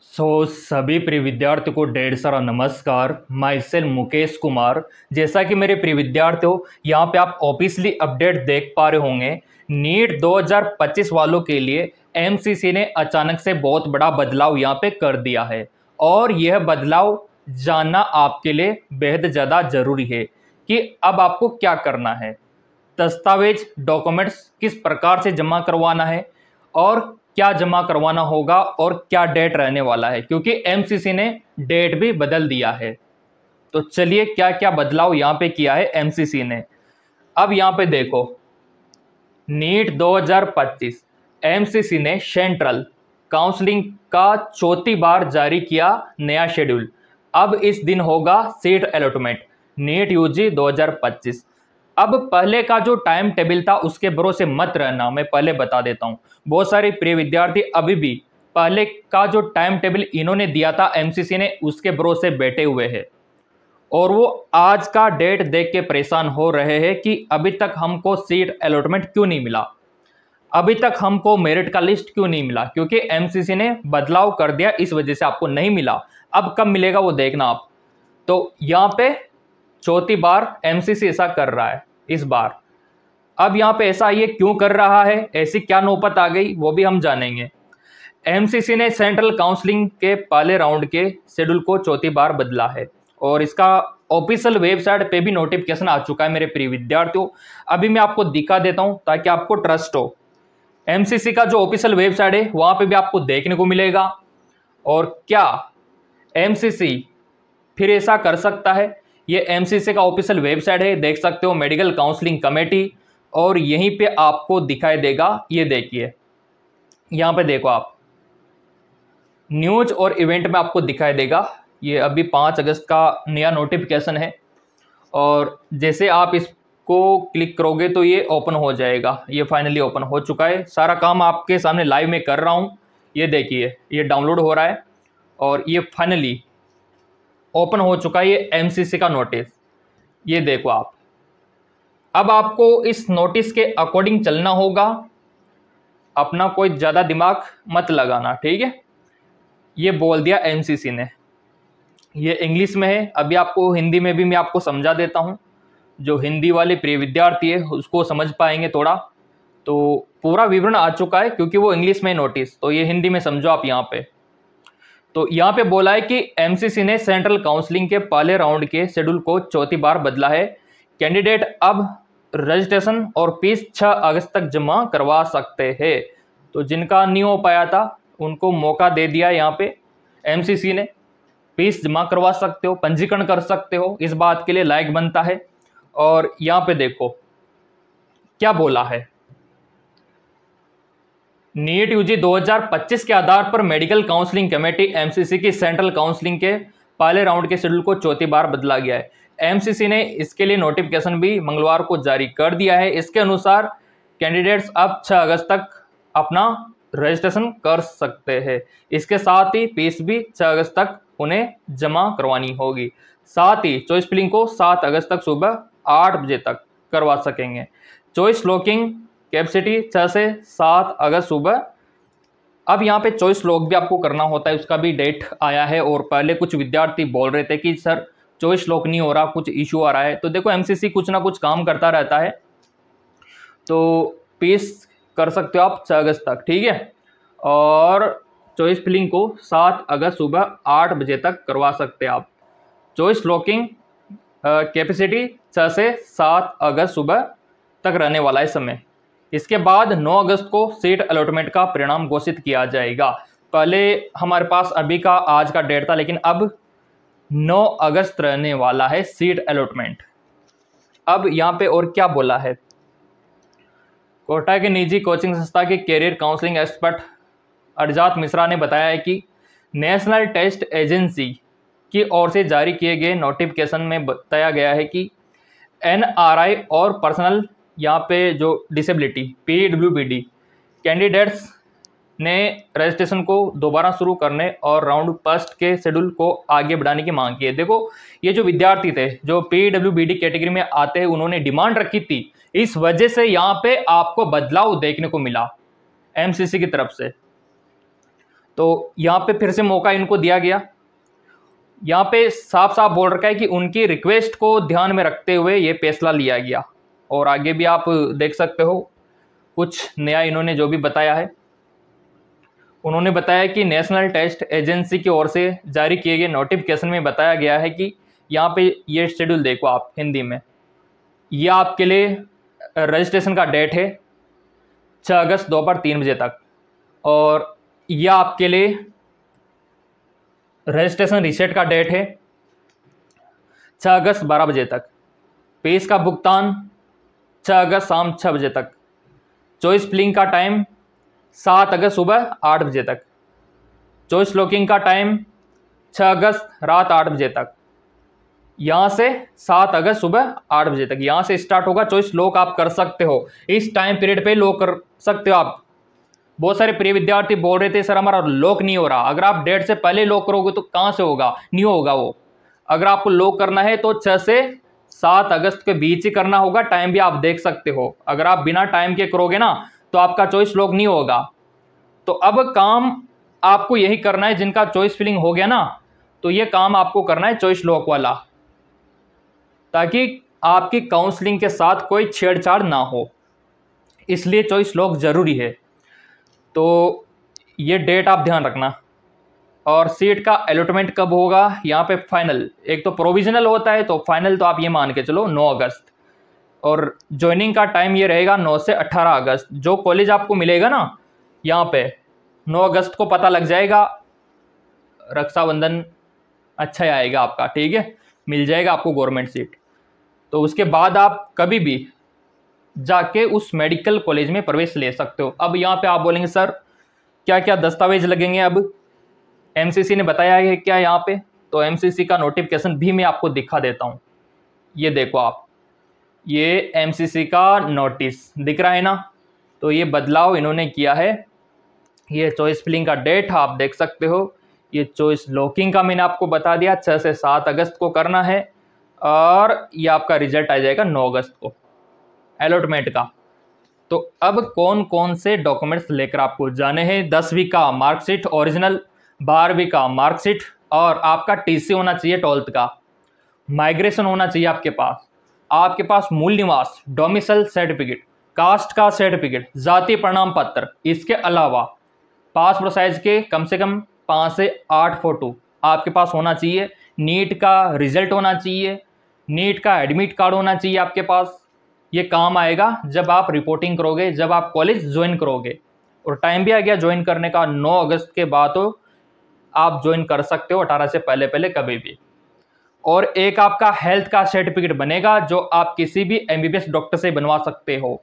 सभी प्रिय विद्यार्थियों को ढेर सारा नमस्कार। My self Mukesh Kumar. जैसा कि मेरे प्रिय विद्यार्थियों यहाँ पे आप ऑफिशियली अपडेट देख पा रहे होंगे, नीट 2025 वालों के लिए एमसीसी ने अचानक से बहुत बड़ा बदलाव यहाँ पे कर दिया है और यह बदलाव जानना आपके लिए बेहद ज़्यादा ज़रूरी है कि अब आपको क्या करना है, दस्तावेज डॉक्यूमेंट्स किस प्रकार से जमा करवाना है और क्या जमा करवाना होगा और क्या डेट रहने वाला है, क्योंकि एमसीसी ने डेट भी बदल दिया है। तो चलिए क्या क्या बदलाव यहाँ पे किया है एमसीसी ने। अब यहाँ पे देखो, नीट 2025 एमसीसी ने सेंट्रल काउंसलिंग का चौथी बार जारी किया नया शेड्यूल। अब इस दिन होगा सीट अलॉटमेंट नीट यूजी 2025। अब पहले का जो टाइम टेबल था उसके भरोसे मत रहना, मैं पहले बता देता हूं। बहुत सारे प्रिय विद्यार्थी अभी भी पहले का जो टाइम टेबल इन्होंने दिया था एमसीसी ने उसके भरोसे बैठे हुए हैं और वो आज का डेट देख के परेशान हो रहे हैं कि अभी तक हमको सीट अलॉटमेंट क्यों नहीं मिला, अभी तक हमको मेरिट का लिस्ट क्यों नहीं मिला, क्योंकि एमसीसी ने बदलाव कर दिया, इस वजह से आपको नहीं मिला। अब कब मिलेगा वो देखना आप। तो यहाँ पे चौथी बार एमसीसी ऐसा कर रहा है इस बार। अब यहाँ पे ऐसा ये क्यों कर रहा है, ऐसी क्या नौबत आ गई, वो भी हम जानेंगे। एमसीसी ने सेंट्रल काउंसलिंग के पहले राउंड के शेड्यूल को चौथी बार बदला है और इसका ऑफिशियल वेबसाइट पे भी नोटिफिकेशन आ चुका है मेरे प्रिय विद्यार्थियों। अभी मैं आपको दिखा देता हूँ ताकि आपको ट्रस्ट हो। एमसीसी का जो ऑफिशियल वेबसाइट है वहाँ पे भी आपको देखने को मिलेगा। और क्या एमसीसी फिर ऐसा कर सकता है, ये एमसीसी का ऑफिशियल वेबसाइट है, देख सकते हो, मेडिकल काउंसलिंग कमेटी, और यहीं पे आपको दिखाई देगा, ये देखिए यहाँ पे देखो आप, न्यूज और इवेंट में आपको दिखाई देगा। ये अभी 5 अगस्त का नया नोटिफिकेशन है और जैसे आप इसको क्लिक करोगे तो ये ओपन हो जाएगा। ये फाइनली ओपन हो चुका है, सारा काम आपके सामने लाइव में कर रहा हूँ। ये देखिए ये डाउनलोड हो रहा है और ये फाइनली ओपन हो चुका है, ये एमसीसी का नोटिस। ये देखो आप, अब आपको इस नोटिस के अकॉर्डिंग चलना होगा, अपना कोई ज़्यादा दिमाग मत लगाना, ठीक है। ये बोल दिया एमसीसी ने, ये इंग्लिश में है। अभी आपको हिंदी में भी मैं आपको समझा देता हूँ, जो हिंदी वाले प्रिय विद्यार्थी है उसको समझ पाएंगे थोड़ा। तो पूरा विवरण आ चुका है क्योंकि वो इंग्लिश में नोटिस, तो ये हिंदी में समझो आप यहाँ पे। तो यहाँ पे बोला है कि एमसीसी ने सेंट्रल काउंसलिंग के पहले राउंड के शेड्यूल को चौथी बार बदला है। कैंडिडेट अब रजिस्ट्रेशन और फीस 6 अगस्त तक जमा करवा सकते हैं। तो जिनका नहीं हो पाया था उनको मौका दे दिया यहाँ पे एमसीसी ने। फीस जमा करवा सकते हो, पंजीकरण कर सकते हो, इस बात के लिए लायक बनता है। और यहाँ पे देखो क्या बोला है, नीट यूजी 2025 के आधार पर मेडिकल काउंसलिंग कमेटी एमसीसी की सेंट्रल काउंसलिंग के पहले राउंड के शेड्यूल को चौथी बार बदला गया है। एमसीसी ने इसके लिए नोटिफिकेशन भी मंगलवार को जारी कर दिया है। इसके अनुसार कैंडिडेट्स अब 6 अगस्त तक अपना रजिस्ट्रेशन कर सकते हैं। इसके साथ ही फीस भी 6 अगस्त तक उन्हें जमा करवानी होगी। साथ ही चॉइस फिलिंग को 7 अगस्त तक सुबह 8 बजे तक करवा सकेंगे। चॉइस लॉकिंग कैपेसिटी 6 से 7 अगस्त सुबह। अब यहाँ पे चॉइस लॉक भी आपको करना होता है, उसका भी डेट आया है। और पहले कुछ विद्यार्थी बोल रहे थे कि सर चॉइस लॉक नहीं हो रहा, कुछ इशू आ रहा है। तो देखो एमसीसी कुछ ना कुछ काम करता रहता है, तो पीस कर सकते हो आप 6 अगस्त तक, ठीक है। और चॉइस फिलिंग को 7 अगस्त सुबह 8 बजे तक करवा सकते हैं आप। चॉइस लॉकिंग कैपेसिटी 6 से 7 अगस्त सुबह तक रहने वाला है समय। इसके बाद 9 अगस्त को सीट अलॉटमेंट का परिणाम घोषित किया जाएगा। पहले हमारे पास अभी का आज का डेट था, लेकिन अब 9 अगस्त रहने वाला है सीट अलॉटमेंट। अब यहाँ पे और क्या बोला है, कोटा के निजी कोचिंग संस्था के कैरियर काउंसलिंग एक्सपर्ट अरजात मिश्रा ने बताया है कि नेशनल टेस्ट एजेंसी की ओर से जारी किए गए नोटिफिकेशन में बताया गया है कि एनआरआई और पर्सनल, यहाँ पे जो डिसेबिलिटी पीडब्ल्यूबीडी कैंडिडेट्स ने रजिस्ट्रेशन को दोबारा शुरू करने और राउंड फर्स्ट के शेड्यूल को आगे बढ़ाने की मांग की है। देखो ये जो विद्यार्थी थे जो पीडब्ल्यूबीडी कैटेगरी में आते हैं, उन्होंने डिमांड रखी थी, इस वजह से यहाँ पे आपको बदलाव देखने को मिला एमसीसी की तरफ से। तो यहाँ पे फिर से मौका इनको दिया गया। यहाँ पे साफ साफ बोल रखा है कि उनकी रिक्वेस्ट को ध्यान में रखते हुए ये फैसला लिया गया। और आगे भी आप देख सकते हो कुछ नया इन्होंने जो भी बताया है। उन्होंने बताया कि नेशनल टेस्ट एजेंसी की ओर से जारी किए गए नोटिफिकेशन में बताया गया है कि यहाँ पे ये शेड्यूल देखो आप हिंदी में, ये आपके लिए रजिस्ट्रेशन का डेट है 6 अगस्त दोपहर 3 बजे तक, और यह आपके लिए रजिस्ट्रेशन रीसेट का डेट है 6 अगस्त 12 बजे तक। फीस का भुगतान 6 अगस्त शाम 6 बजे तक। चॉइस फिलिंग का टाइम 7 अगस्त सुबह 8 बजे तक। चॉइस लॉकिंग का टाइम 6 अगस्त रात 8 बजे तक। यहाँ से 7 अगस्त सुबह 8 बजे तक यहाँ से स्टार्ट होगा। चॉइस लॉक आप कर सकते हो, इस टाइम पीरियड पे लॉक कर सकते हो आप। बहुत सारे प्रिय विद्यार्थी बोल रहे थे सर हमारा लॉक नहीं हो रहा। अगर आप डेट से पहले लॉक करोगे तो कहाँ से होगा, नहीं होगा वो। अगर आपको लॉक करना है तो 6 से 7 अगस्त के बीच ही करना होगा। टाइम भी आप देख सकते हो। अगर आप बिना टाइम के करोगे ना तो आपका चॉइस लॉक नहीं होगा। तो अब काम आपको यही करना है, जिनका चॉइस फिलिंग हो गया ना तो ये काम आपको करना है चॉइस लॉक वाला, ताकि आपकी काउंसलिंग के साथ कोई छेड़छाड़ ना हो, इसलिए चॉइस लॉक जरूरी है। तो ये डेट आप ध्यान रखना। और सीट का अलॉटमेंट कब होगा, यहाँ पे फाइनल, एक तो प्रोविजनल होता है तो फाइनल तो आप ये मान के चलो 9 अगस्त। और ज्वाइनिंग का टाइम ये रहेगा 9 से 18 अगस्त। जो कॉलेज आपको मिलेगा ना यहाँ पे 9 अगस्त को पता लग जाएगा। रक्षाबंधन अच्छा ही आएगा आपका, ठीक है, मिल जाएगा आपको गवर्नमेंट सीट। तो उसके बाद आप कभी भी जाके उस मेडिकल कॉलेज में प्रवेश ले सकते हो। अब यहाँ पे आप बोलेंगे सर क्या क्या दस्तावेज लगेंगे, अब एमसीसी ने बताया है क्या यहाँ पे, तो एमसीसी का नोटिफिकेशन भी मैं आपको दिखा देता हूँ। ये देखो आप, ये एमसीसी का नोटिस दिख रहा है ना। तो ये बदलाव इन्होंने किया है। ये चॉइस फिलिंग का डेट आप देख सकते हो। ये चॉइस लॉकिंग का मैंने आपको बता दिया 6 से 7 अगस्त को करना है, और ये आपका रिजल्ट आ जाएगा 9 अगस्त को अलॉटमेंट का। तो अब कौन कौन से डॉक्यूमेंट्स लेकर आपको जाने हैं, 10वीं का मार्कशीट ओरिजिनल, 12वीं का मार्कशीट, और आपका टीसी होना चाहिए 12th का, माइग्रेशन होना चाहिए आपके पास मूल निवास डोमिसाइल सर्टिफिकेट, कास्ट का सर्टिफिकेट, जाति प्रमाण पत्र, इसके अलावा पासपोर्ट साइज के कम से कम 5 से 8 फोटो आपके पास होना चाहिए। नीट का रिजल्ट होना चाहिए, नीट का एडमिट कार्ड होना चाहिए आपके पास। ये काम आएगा जब आप रिपोर्टिंग करोगे, जब आप कॉलेज ज्वाइन करोगे। और टाइम भी आ गया ज्वाइन करने का, 9 अगस्त के बाद तो आप ज्वाइन कर सकते हो, 18 से पहले पहले कभी भी। और एक आपका हेल्थ का सर्टिफिकेट बनेगा जो आप किसी भी एमबीबीएस डॉक्टर से बनवा सकते हो।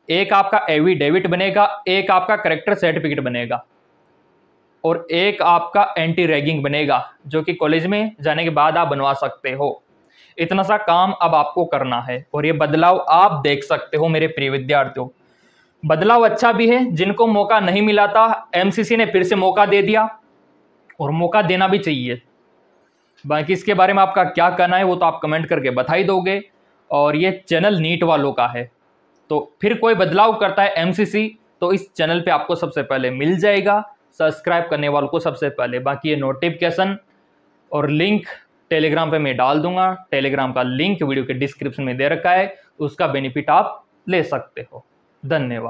एक आपका एफिडेविट बनेगा, एक आपका करेक्टर सर्टिफिकेट बनेगा, और एक आपका एंटी रैगिंग बनेगा जो कि कॉलेज में जाने के बाद आप बनवा सकते हो। इतना सा काम अब आपको करना है। और ये बदलाव आप देख सकते हो मेरे प्रिय विद्यार्थियों। बदलाव अच्छा भी है, जिनको मौका नहीं मिला था एमसीसी ने फिर से मौका दे दिया, और मौका देना भी चाहिए। बाकी इसके बारे में आपका क्या कहना है वो तो आप कमेंट करके बता ही दोगे। और ये चैनल नीट वालों का है, तो फिर कोई बदलाव करता है एमसीसी तो इस चैनल पे आपको सबसे पहले मिल जाएगा, सब्सक्राइब करने वालों को सबसे पहले। बाकी ये नोटिफिकेशन और लिंक टेलीग्राम पे मैं डाल दूंगा। टेलीग्राम का लिंक वीडियो के डिस्क्रिप्शन में दे रखा है, उसका बेनिफिट आप ले सकते हो। धन्यवाद।